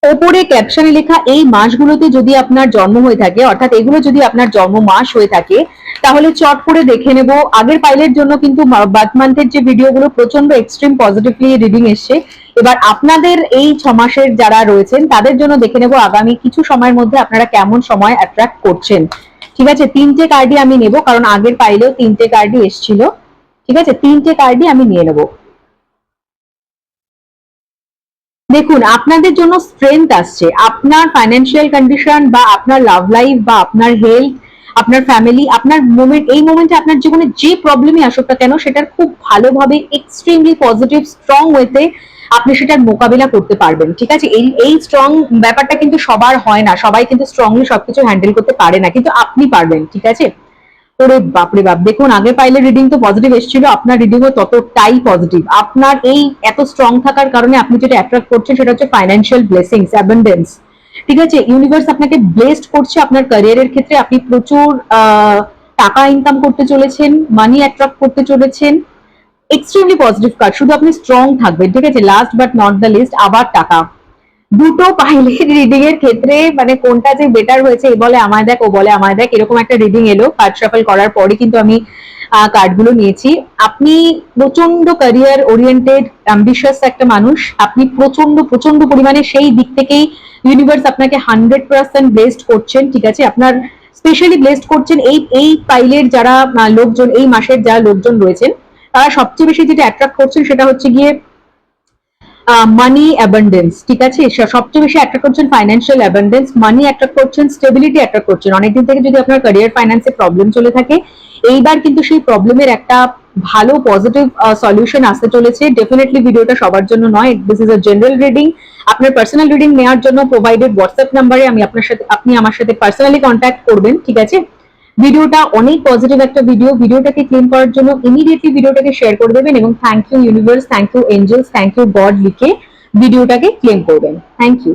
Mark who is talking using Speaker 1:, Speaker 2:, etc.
Speaker 1: ওপরে ক্যাপশনে লেখা এই মাসগুলোতে যদি আপনার জন্ম হয়ে থাকে, অর্থাৎ এগুলো যদি আপনার জন্ম মাস হয়ে থাকে, তাহলে চট করে দেখে নেব। আগের পাইলের জন্য কিন্তু বার্থ মান্থের যে ভিডিওগুলো প্রচন্ড এক্সট্রিম পজিটিভলি রিডিং এসছে। এবার আপনাদের এই 6 মাসের যারা রয়েছেন তাদের জন্য দেখে নেব আগামী কিছু সময়ের মধ্যে আপনারা কেমন সময় অ্যাট্রাক্ট করছেন। ঠিক আছে, 3টে কার্ডই আমি নেব, কারণ আগের পাইলেও 3টে কার্ডই এসেছিল। ঠিক আছে, 3টে কার্ডই আমি নিয়ে নেব। দেখুন, আপনাদের জন্য স্ট্রেংথ আসছে। আপনার ফাইন্যান্সিয়াল কন্ডিশন বা আপনার লাভ লাইফ বা আপনার হেলথ, আপনার ফ্যামিলি, আপনার মোমেন্ট, এই মোমেন্টে আপনার জীবনে যে প্রবলেমই আসুক না কেন সেটার খুব ভালোভাবে এক্সট্রিমলি পজিটিভ স্ট্রং ওয়েতে আপনি সেটার মোকাবিলা করতে পারবেন। ঠিক আছে, এই এই স্ট্রং ব্যাপারটা কিন্তু সবার হয় না, সবাই কিন্তু স্ট্রংলি সবকিছু হ্যান্ডেল করতে পারে না, কিন্তু আপনি পারবেন। ঠিক আছে, ওরে বাপরে বাপ, দেখুন আগের পাইলের রিডিং তো পজিটিভ এসেছিল, আপনার রিডিংও ততটাই পজিটিভ। আপনার এই এত স্ট্রং থাকার কারণে আপনি যেটা অ্যাট্রাক্ট করছেন সেটা হচ্ছে ফাইন্যান্সিয়াল ব্লেসিংস, অ্যাবান্ডেন্স। ঠিক আছে, ইউনিভার্স আপনাকে ব্লেসড করছে আপনার ক্যারিয়ারের ক্ষেত্রে। আপনি প্রচুর টাকা ইনকাম করতে চলেছেন, মানি অ্যাট্রাক্ট করতে চলেছেন। এক্সট্রিমলি পজিটিভ কার্ড, শুধু আপনি স্ট্রং থাকবেন। ঠিক আছে, last but not the least, আবার টাকা। দুটো পাইলের রিডিং এর ক্ষেত্রে মানে কোনটা যে বেটার হয়েছে, এ বলে আমায় দেখ, ও বলে আমায় দেখ, এরকম একটা রিডিং এলো। কার্ড শাফল করার পরে কিন্তু আমি কার্ডগুলো নিয়েছি। আপনি প্রচন্ড ক্যারিয়ার ওরিয়েন্টেড অ্যাম্বিশাস একটা মানুষ। আপনি প্রচন্ড প্রচন্ড পরিমাণে সেই দিক থেকেই ইউনিভার্স আপনাকে 100% ব্লেসড করছেন। ঠিক আছে, আপনার স্পেশালি ব্লেসড করছেন এই এই পাইলের যারা লোকজন, এই মাসের যারা লোকজন রয়েছেন, তারা সবচেয়ে বেশি যেটা অ্যাট্রাক্ট করছেন সেটা হচ্ছে গিয়ে মানি অ্যাবান্ডেন্স। ঠিক আছে, সবচেয়ে বেশি অ্যাট্রাক্ট করছেন ফাইন্যান্সিয়াল অ্যাবান্ডেন্স, মানি অ্যাট্রাক্ট করছেন, স্টেবিলিটি অ্যাট্রাক্ট করছেন। অনেকদিন থেকে যদি আপনার ক্যারিয়ার ফাইন্যান্সে প্রবলেম চলে থাকে, এইবার কিন্তু সেই প্রবলেমের একটা ভালো পজিটিভ সলিউশন আসতে চলেছে। ডেফিনেটলি ভিডিওটা সবার জন্য নয়, this is a general reading. আপনার পার্সোনাল রিডিং নেওয়ার জন্য প্রোভাইডেড হোয়াটসঅ্যাপ নাম্বারে আপনি আমার সাথে পার্সোনালি কন্ট্যাক্ট করবেন। ঠিক আছে, ভিডিওটা অনেক পজিটিভ একটা ভিডিও। ভিডিওটাকে ক্লেম করার জন্য ইমিডিয়েটলি ভিডিওটাকে শেয়ার করে দেবেন এবং thank you universe, thank you angels, thank you God লিখে ভিডিওটাকে ক্লেম করবেন। Thank you.